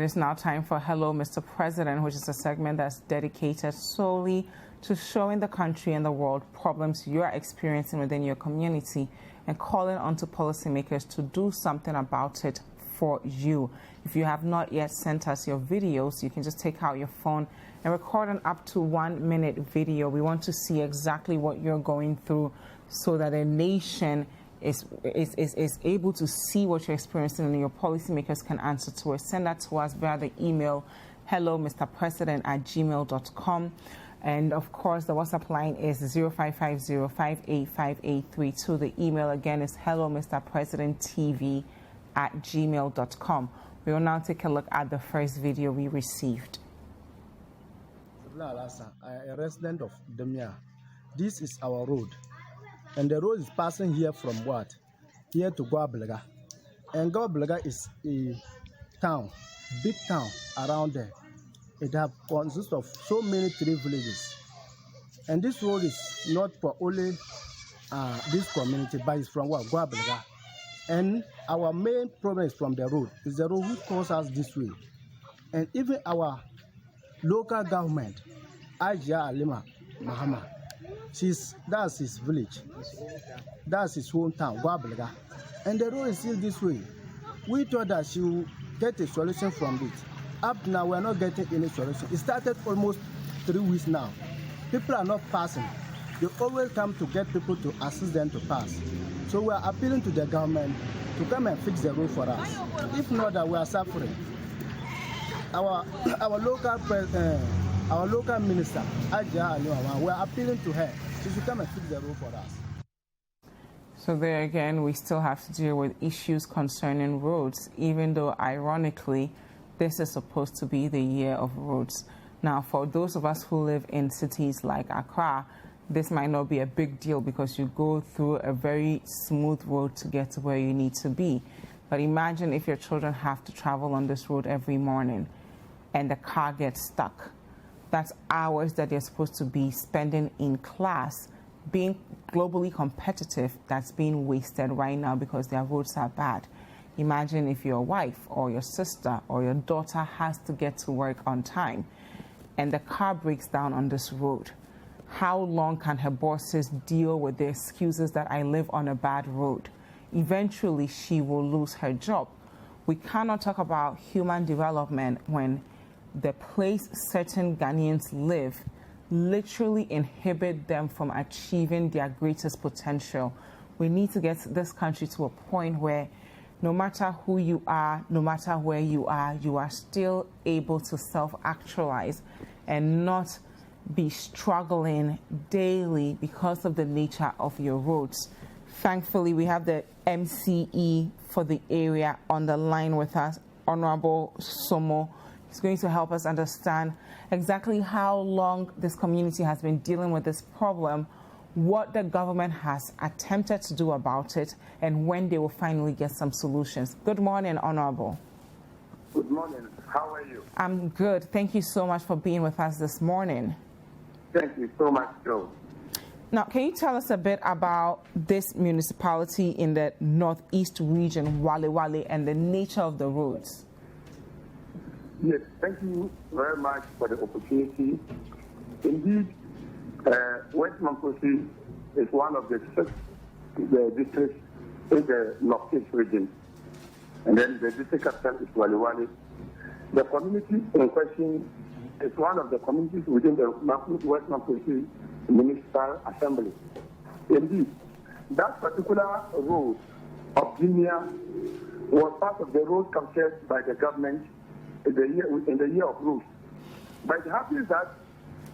it's now time for Hello, Mr. President, which is a segment that's dedicated solely to showing the country and the world problems you are experiencing within your community and calling on to policymakers to do something about it for you. If you have not yet sent us your videos, you can just take out your phone and record an up to 1 minute video. We want to see exactly what you're going through so that a nation is able to see what you're experiencing and your policymakers can answer to it. Send that to us via the email hellomrpresident@gmail.com. And of course, the WhatsApp line is 0550-585832. The email again is hellomrpresidenttv@gmail.com. We will now take a look at the first video we received. A resident of Demia. This is our road. And the road is passing here from what? Here to Walewale. And Walewale is a town, big town around there. It consists of so many 3 villages. And this road is not for only this community, but it's from what? Walewale. And our main problem is from the road. It's the road which calls us this way. And even our local government, Ajia Alima Mahama, that's his village. That's his hometown, Walewale. And the road is still this way. We thought that she will get a solution from it. Up now, we are not getting any solution. It started almost 3 weeks now. People are not passing. They always come to get people to assist them to pass. So we are appealing to the government to come and fix the road for us. If not, that we are suffering. Our local minister, Ajia Alima, we are appealing to her. She should come and fix the road for us. So there again, we still have to deal with issues concerning roads, even though ironically, this is supposed to be the year of roads. Now, for those of us who live in cities like Accra, this might not be a big deal because you go through a very smooth road to get to where you need to be. But imagine if your children have to travel on this road every morning and the car gets stuck. That's hours that they're supposed to be spending in class, being globally competitive, that's being wasted right now because their roads are bad. Imagine if your wife or your sister or your daughter has to get to work on time and the car breaks down on this road. How long can her bosses deal with the excuses that I live on a bad road? Eventually, she will lose her job. We cannot talk about human development when the place certain Ghanaians live literally inhibit them from achieving their greatest potential. We need to get this country to a point where no matter who you are, no matter where you are still able to self-actualize and not be struggling daily because of the nature of your roads. Thankfully, we have the MCE for the area on the line with us, Honorable Somo. He's going to help us understand exactly how long this community has been dealing with this problem, what the government has attempted to do about it, and when they will finally get some solutions. Good morning, Honorable. Good morning. How are you? I'm good. Thank you so much for being with us this morning. Thank you so much, Joe. Now, can you tell us a bit about this municipality in the northeast region, Walewale, and the nature of the roads? Yes, thank you very much for the opportunity. Indeed, West Mamposi is one of the 6 districts in the northeast region. And then the district capital is Walewale. The community in question is one of the communities within the West Mamposi Municipal Assembly. Indeed, that particular road of Guinea was part of the road concept by the government in the year of roads. But it happens that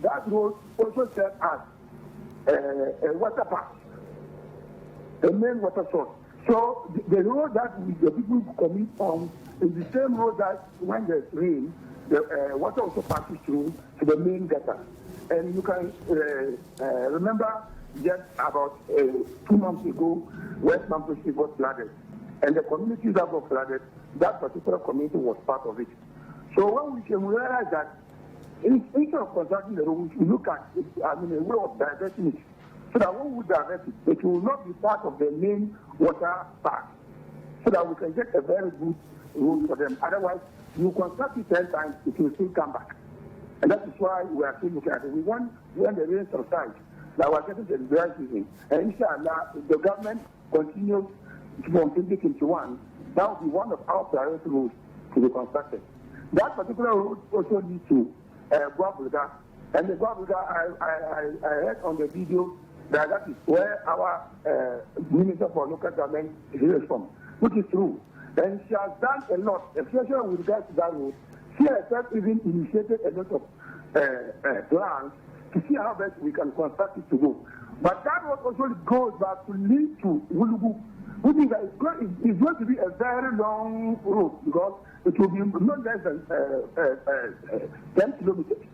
that road also serves as a water pass, a main water source. So the road that the people commute on is the same road that when there's rain, the water also passes through to the main gutter. And you can remember just about 2 months ago, West Mamposi was flooded. And the communities that were flooded, that particular community was part of it. So when we can realize that instead of constructing the road, we look at it, a way of diverting it. So that when we divert it, it will not be part of the main water path. So that we can get a very good road for them. Otherwise, you construct it 10 times, it will still come back. And that is why we are still looking at it. We want, when the rain subsides, that we are getting to the dry season. And inshallah, if the government continues from 2021, that will be one of our priority roads to be constructed. That particular road also leads to Walewale. And the Walewale, I heard on the video that is where our Minister for Local Government is from, which is true. And she has done a lot, especially with regards to that road. She herself even initiated a lot of plans to see how best we can construct it to go. But that road also goes back to lead to Wulugu, which is that it's going to be a very long road because it will be no less than 10 kilometers.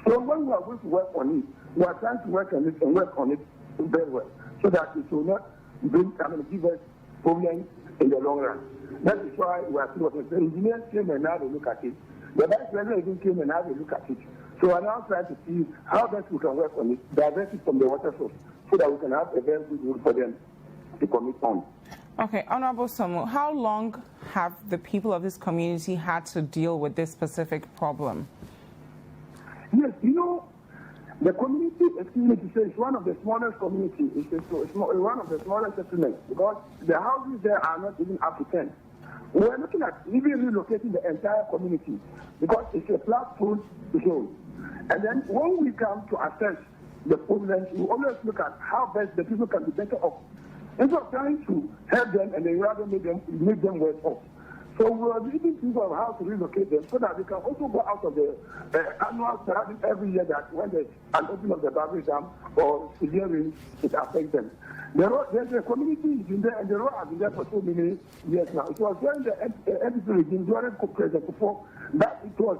So when we are going to work on it, we are trying to work on it and work on it very well so that it will not give us problems in the long run. That is why we are still working. The engineers came and now they look at it. The vice president even came and now they look at it. So we are now trying to see how best we can work on it, divert it from the water source, so that we can have a very good road for them to commit on. Okay, Honorable Somo, how long have the people of this community had to deal with this specific problem? Yes, the community, is one of the smallest communities. It's one of the smallest settlements because the houses there are not even up to 10. We are looking at even relocating the entire community because it's a flat food zone. And then when we come to assess the problems, we always look at how best the people can be better off. Instead of trying to help them and then rather make them worse off. So we are even thinking of how to relocate them so that they can also go out of the annual surrounding every year that when there's an opening of the Babri Dam or severe rain, it affects them. There's a community in there, and the road has been there for so many years now. It was during the NDP regime, during President before that it was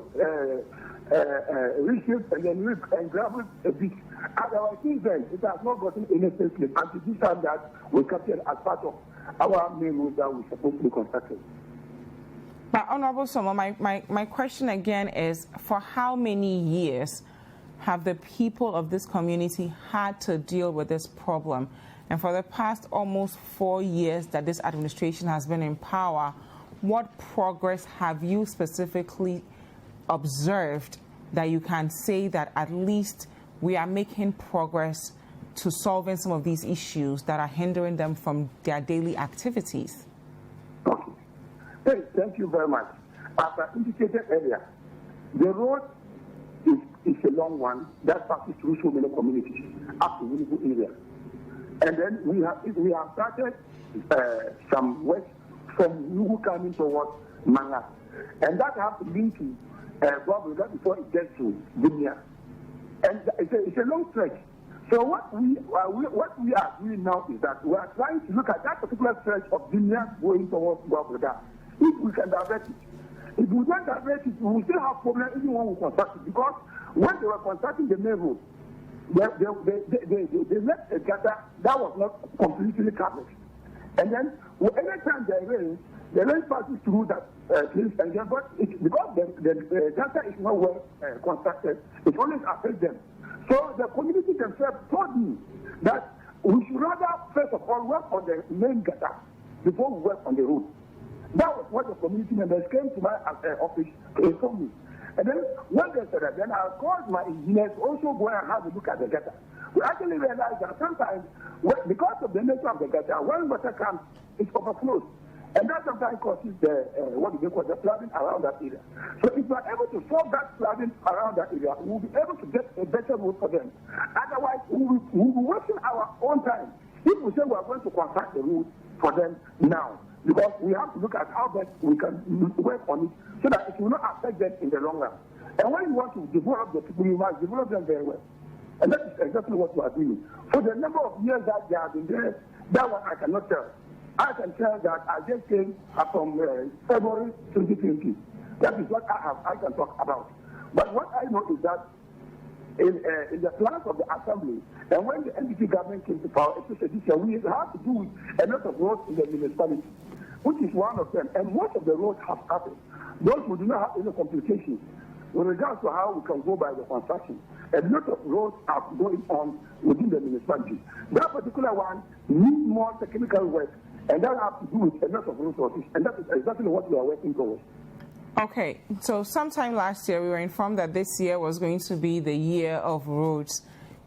reshaped and then gravelled a bit. Otherwise, since then, it has not gotten any facelift until this time that we captured as part of our main road that we're supposed to be constructed. But Honorable Somo, my question again is, for how many years have the people of this community had to deal with this problem? And for the past almost 4 years that this administration has been in power, what progress have you specifically observed that you can say that at least we are making progress to solving some of these issues that are hindering them from their daily activities? Okay. Hey, thank you very much. As I indicated earlier, the road is a long one that passes through so many communities up to Wulugu area. And then we have started some work from Wulugu coming towards Manga. And that has to link to Walewale before it gets to Dunia. And it's a long stretch. So what we are doing now is that we are trying to look at that particular stretch of Dunia going towards Walewale. If we can divert it. If we don't divert it, we will still have problems even when we construct it. Because when they were constructing the main road, they left a gutter that was not completely covered. And then every time there rains, the rain passes through that place, and then because the gutter is not well constructed, it always affects them. So the community themselves told me that we should rather first of all work on the main gutter before we work on the road. That was what the community members came to my office to inform me. And then when they said that, then I called my engineers also go and have a look at the gutter. We actually realized that sometimes, because of the nature of the gutter, when water comes, it overflows. And that sometimes causes the flooding around that area. So if we are able to solve that flooding around that area, we will be able to get a better road for them. Otherwise, we will be wasting our own time if we say we are going to construct the road for them now. Because we have to look at how best we can work on it so that it will not affect them in the long run. And when you want to develop the people, you must develop them very well. And that is exactly what we are doing. For the number of years that they have been there, that one I cannot tell. I can tell that I just came from February 2020. That is what I can talk about. But what I know is that in the plans of the assembly, and when the NDP government came to power, especially this year, we have to do a lot of roads in the municipality, which is one of them. And most of the roads have happened. Those who do not have any complications with regards to how we can go by the construction. A lot of roads are going on within the municipality. That particular one needs more technical work, and that has to do with a lot of resources. And that is exactly what we are working towards. Okay, so sometime last year we were informed that this year was going to be the year of roads.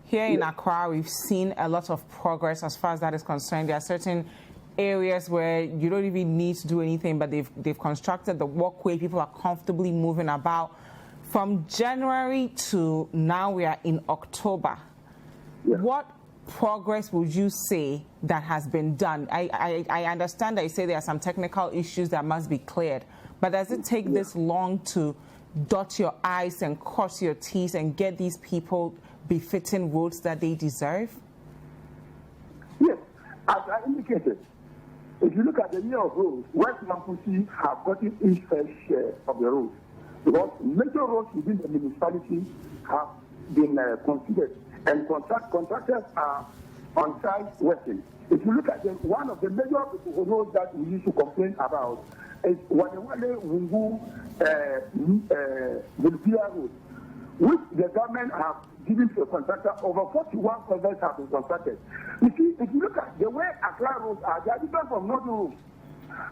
Here in Accra, we've seen a lot of progress as far as that is concerned. There are certain areas where you don't even need to do anything, but they've constructed the walkway. People are comfortably moving about. From January to now, we are in October. Yeah. What progress would you say that has been done? I understand that you say there are some technical issues that must be cleared, but does it take this long to dot your I's and cross your T's and get these people befitting roads that they deserve? Yes, as I indicated, if you look at the year of roads, West Mapusi have gotten its fair share of the roads, because major roads within the municipality have been considered, and contractors are on site working. If you look at one of the major roads that we used to complain about is Walewale Wungu Road, which the government have given to a contractor. Over 41 projects have been constructed. You see, if you look at the way Accra roads are, they are different from northern roads.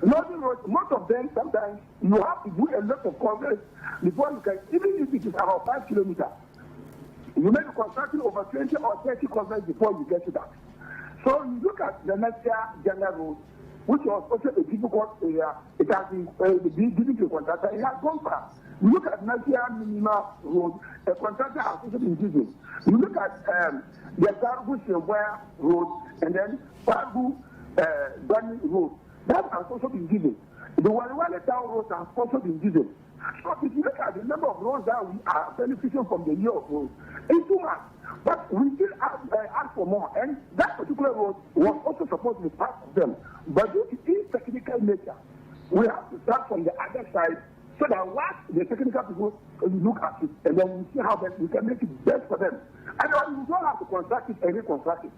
Northern roads, most of them, sometimes you have to do a lot of coverage before you can, even if it is about 5 kilometers. You may be constructing over 20 or 30 coverage before you get to that. So you look at the Nasia General Road, which was also a difficult area. It has been given to a contractor. It has gone far. You look at Nasia Minima Road, a contractor has also been given. You look at the Gargu Shewaya Road and then Pargu Bani Road. That has also been given. The Walewale Town Road has also been given. So if you look at the number of roads that we are benefiting from the year of roads, it's too much. But we still ask for more. And that particular road was also supposed to be part of them. But due to its technical nature, we have to start from the other side so that what the technical people look at it, and then we see how best we can make it best for them. Otherwise, we don't have to construct it and reconstruct it.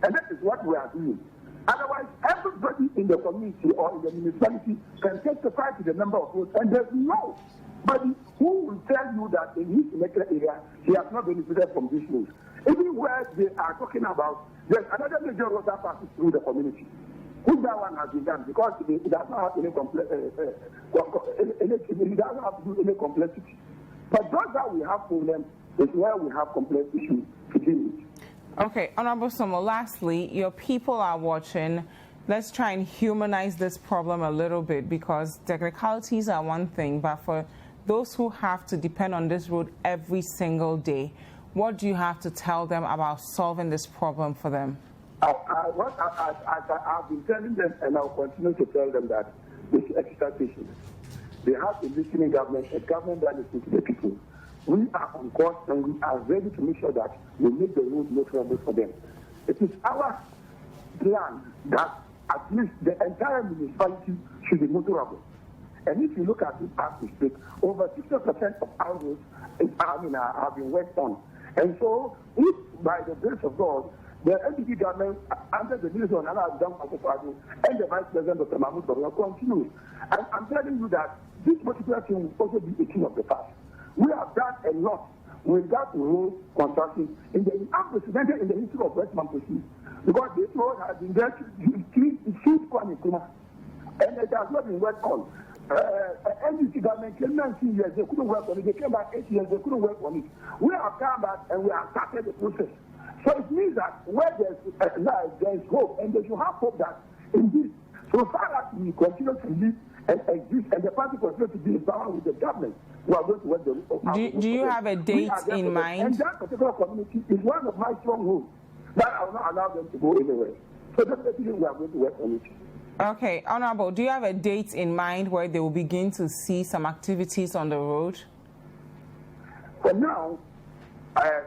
And that is what we are doing. Otherwise, everybody in the community or in the municipality can testify to the number of roads, and there's nobody who will tell you that in his elected area he has not benefited from these roads. Even where they are talking about, there's another major road that passes through the community. Which that one has been done because it does not have any it doesn't have to do any complexity. But those that we have problems is where we have complex issues to deal with. Okay, Honorable Somo, lastly, your people are watching. Let's try and humanize this problem a little bit, because technicalities are one thing, but for those who have to depend on this road every single day, what do you have to tell them about solving this problem for them? I've been telling them, and I'll continue to tell them, that this extra patience. They have a listening government, a government that listens to the people. We are on course, and we are ready to make sure that we make the road more trouble for them. It is our plan that at least the entire municipality should be motorable. And if you look at it as we speak, over 60% of our roads have been worked on. And so, if by the grace of God, the NPP government, under the leadership of Nana Adam Akufo-Addo and the Vice President Dr. Mahmoud Bawumia, continues. And I'm telling you that this particular thing will also be a thing of the past. We have done a lot with that road construction in the unprecedented in the history of West Mapusi, because this road has been there and it has not been worked on. NDC government came 19 years, they couldn't work on it. They came back 8 years, they couldn't work on it. We have come back and we have started the process. So it means that where there's life, there is hope, and they should have hope that indeed, so far as we continue to live and exist, and the party continues to be in power with the government, we are going to work the Do you have a date in mind? And that particular community is one of my strongholds that I will not allow them to go anywhere. So definitely we are going to work on it. Okay, Honorable, do you have a date in mind where they will begin to see some activities on the road? For now, I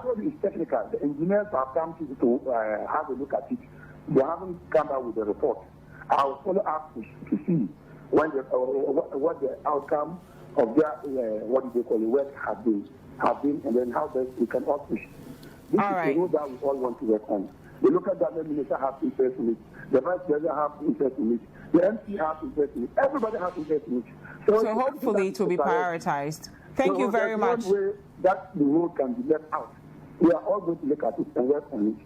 told you it's technical. The engineers have come to have a look at it. They haven't come out with a report. I'll follow up to see when what the outcome of their what do they call it, work have been, and then how best we can all push. This all is right. the road that we all want to work on. The local government minister has interest in it. The vice president has interest in it. The MC has interest in it. Everybody has interest in it. So hopefully it will be prioritized. Thank you very much. One way that the road can be left out. We are all going to look at it and work on it.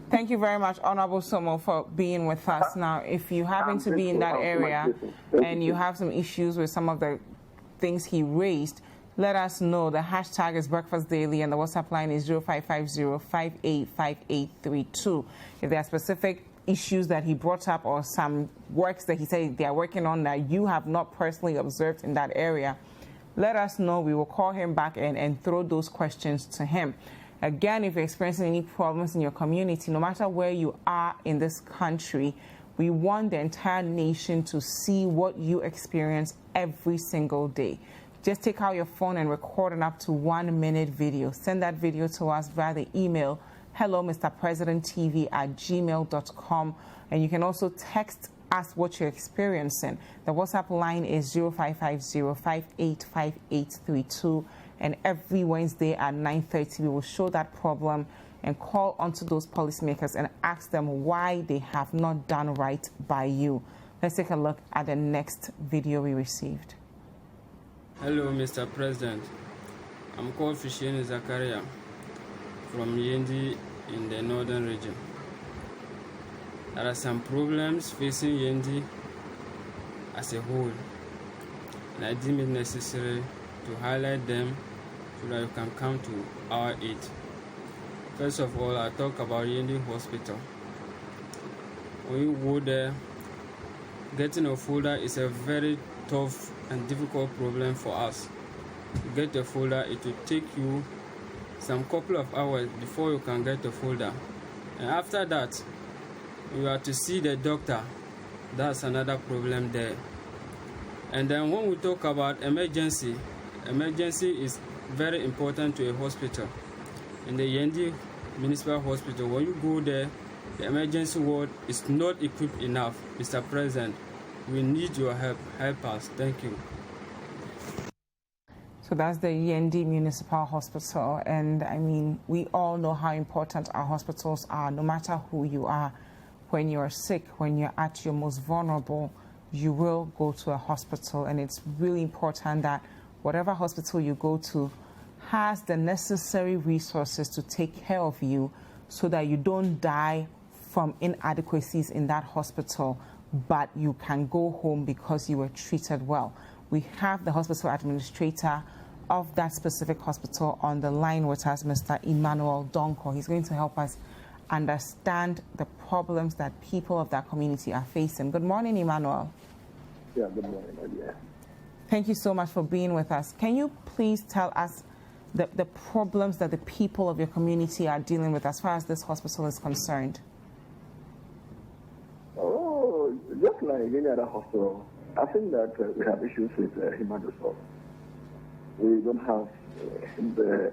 Thank you very much, Honorable Somo, for being with us. Now, if you happen to be in that area and you have some issues with some of the things he raised, let us know. The hashtag is Breakfast Daily and the WhatsApp line is 0550-585832. If there are specific issues that he brought up or some works that he said they are working on that you have not personally observed in that area, let us know. We will call him back and throw those questions to him. Again, if you're experiencing any problems in your community, no matter where you are in this country, we want the entire nation to see what you experience every single day. Just take out your phone and record an up to 1 minute video. Send that video to us via the email hello mrpresidenttv@gmail.com, and you can also text us what you're experiencing. The WhatsApp line is 0550-585832, and every Wednesday at 9:30 we will show that problem and call onto those policymakers and ask them why they have not done right by you. Let's take a look at the next video we received. Hello, Mr. President. I'm called Fishini Zakaria from Yendi in the northern region. There are some problems facing Yendi as a whole, and I deem it necessary to highlight them so that you can come to our aid. First of all, I'll talk about Yendi Hospital. When you go there, getting a folder is a very tough and difficult problem for us. To get a folder, it will take you some couple of hours before you can get a folder, and after that you have to see the doctor. That's another problem there. And then when we talk about emergency is very important to a hospital. In the Yendi Municipal Hospital, when you go there, the emergency ward is not equipped enough. Mr. President, we need your help. Help us. Thank you. So that's the Yendi Municipal Hospital, and I mean, we all know how important our hospitals are. No matter who you are, when you're sick, when you're at your most vulnerable, you will go to a hospital, and it's really important that whatever hospital you go to has the necessary resources to take care of you so that you don't die from inadequacies in that hospital, but you can go home because you were treated well. We have the hospital administrator of that specific hospital on the line with us, Mr. Emmanuel Donko. He's going to help us understand the problems that people of that community are facing. Good morning, Emmanuel. Yeah, good morning, yeah. Thank you so much for being with us. Can you please tell us the problems that the people of your community are dealing with as far as this hospital is concerned? Oh, just like any other hospital, I think that we have issues with human resources. We don't have the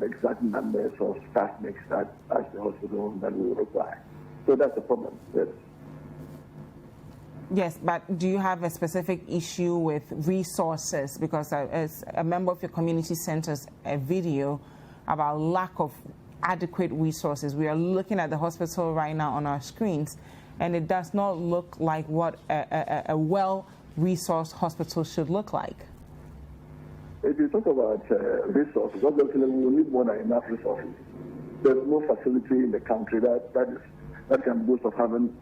exact numbers of staff mix that as the hospital that we require. So that's the problem. Yes. Yes, but do you have a specific issue with resources? Because as a member of your community sent us a video about lack of adequate resources. We are looking at the hospital right now on our screens, and it does not look like what a well-resourced hospital should look like. If you talk about resources, obviously we need more than enough resources. There's no facility in the country that can boast of having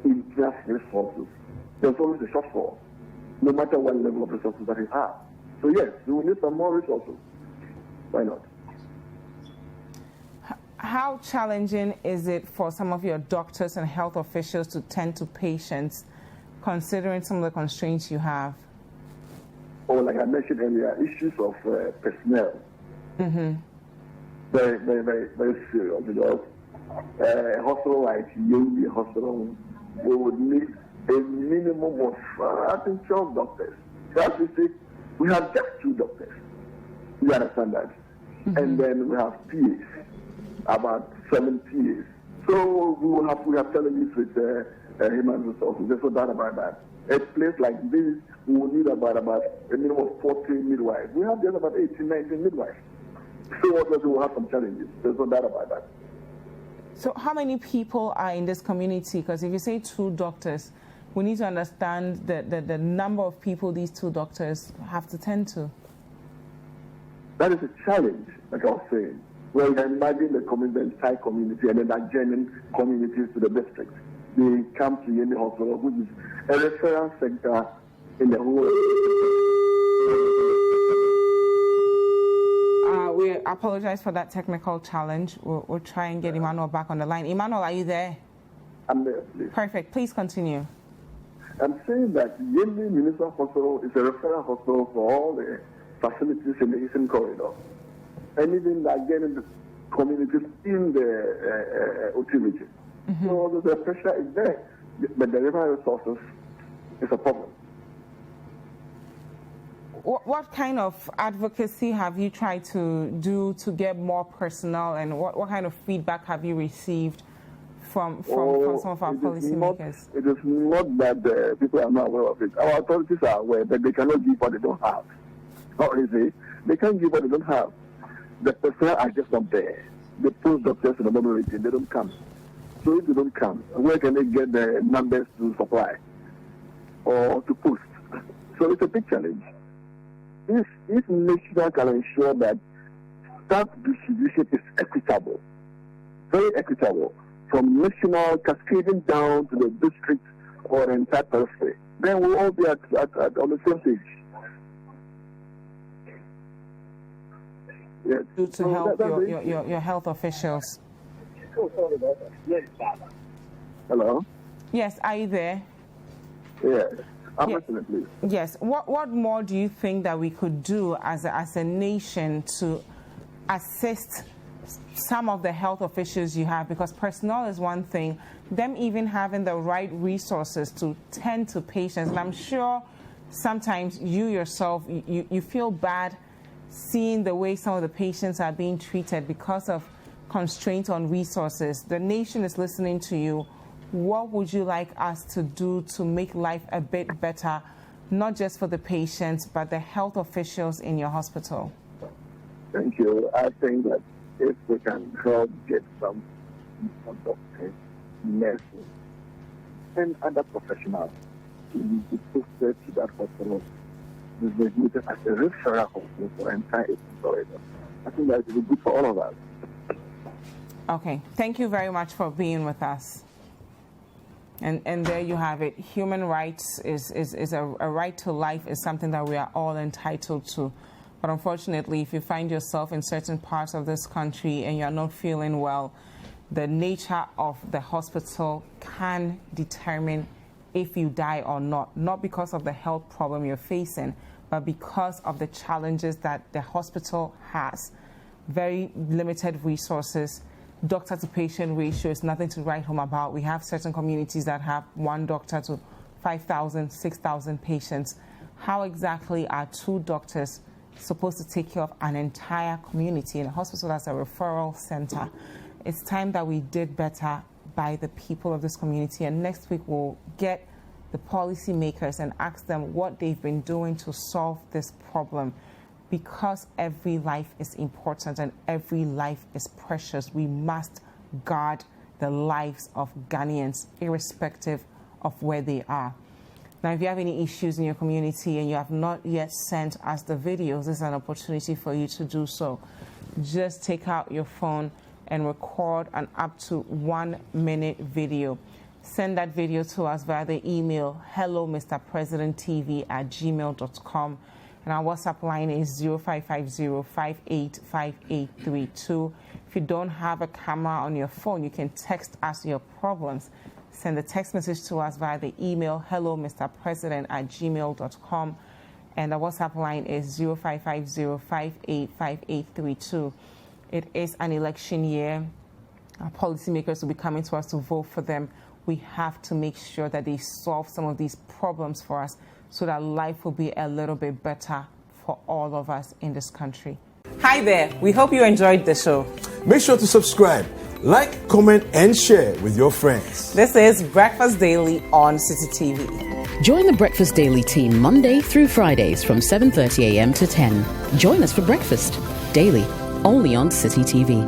enough resources. There's always a shortfall, no matter what level of resources that you have. So yes, we will need some more resources. Why not? How challenging is it for some of your doctors and health officials to tend to patients, considering some of the constraints you have? Oh, like I mentioned earlier, issues of personnel. Mm-hmm. Very, very, very, very serious. Because a hospital like Yendi Hospital, we would need a minimum of, I think, 12 doctors. So as we speak, we have just 2 doctors. You understand that? Mm-hmm. And then we have PAs, about 7 PAs. So we have challenges with human resources. There's no doubt about that. A place like this, we will need about a minimum of 40 midwives. We have just about 18, 19 midwives. So obviously we'll have some challenges. There's no doubt about that. So how many people are in this community? Because if you say 2 doctors, we need to understand the number of people these 2 doctors have to tend to. That is a challenge, like I was saying. Well, you imagine the entire community and then adjoining communities to the district. They come to Yendi Hospital, which is a referral center in the whole. We apologize for that technical challenge. We'll try and get Emmanuel back on the line. Emmanuel, are you there? I'm there, please. Perfect. Please continue. I'm saying that Yendi Municipal Hospital is a referral hospital for all the facilities in the Eastern Corridor. And even again in the communities in the OT region. So the pressure is there, but the river resources is a problem. What kind of advocacy have you tried to do to get more personnel, and what kind of feedback have you received from some of our policymakers? It is not that people are not aware of it. Our authorities are aware that they cannot give what they don't have. Not easy. They can't give what they don't have. The personnel are just not there. The post doctors in the northern region, they don't come. So if they don't come, where can they get the numbers to supply or to post? So it's a big challenge. If national can ensure that staff distribution is equitable, very equitable, from national cascading down to the district or the entire periphery, then we'll all be on the same page. Yes. To help your health officials. Hello? Yes, are you there? Yes. I'm listening, please. Yes. What more do you think that we could do as a nation to assist some of the health officials you have? Because personnel is one thing, them even having the right resources to tend to patients. And I'm sure sometimes you yourself, you feel bad seeing the way some of the patients are being treated because of constraints on resources. The nation is listening to you. What would you like us to do to make life a bit better, not just for the patients, but the health officials in your hospital? Thank you. I think that if we can help get some doctors, nurses, and other professionals to be posted to that hospital, this is admitted as a referral hospital for entire Eastern Corridor. I think that it will be good for all of us. Okay. Thank you very much for being with us. And there you have it. Human rights is a right to life is something that we are all entitled to. But unfortunately, if you find yourself in certain parts of this country and you're not feeling well, the nature of the hospital can determine if you die or not. Not because of the health problem you're facing, but because of the challenges that the hospital has. Very limited resources. Doctor to patient ratio is nothing to write home about. We have certain communities that have one doctor to 5,000, 6,000 patients. How exactly are two doctors supposed to take care of an entire community in a hospital that's a referral center? It's time that we did better by the people of this community. And next week we'll get the policymakers and ask them what they've been doing to solve this problem. Because every life is important and every life is precious, we must guard the lives of Ghanaians, irrespective of where they are. Now, if you have any issues in your community and you have not yet sent us the videos, this is an opportunity for you to do so. Just take out your phone and record an up to 1 minute video. Send that video to us via the email hellomrpresidenttv@gmail.com. And our WhatsApp line is 0550-585832. If you don't have a camera on your phone, you can text us your problems. Send a text message to us via the email hellomrpresident@gmail.com. And the WhatsApp line is 0550-585832. It is an election year. Our policymakers will be coming to us to vote for them. We have to make sure that they solve some of these problems for us, so that life will be a little bit better for all of us in this country. Hi there. We hope you enjoyed the show. Make sure to subscribe, like, comment, and share with your friends. This is Breakfast Daily on City TV. Join the Breakfast Daily team Monday through Fridays from 7:30 a.m. to 10. Join us for breakfast daily, only on City TV.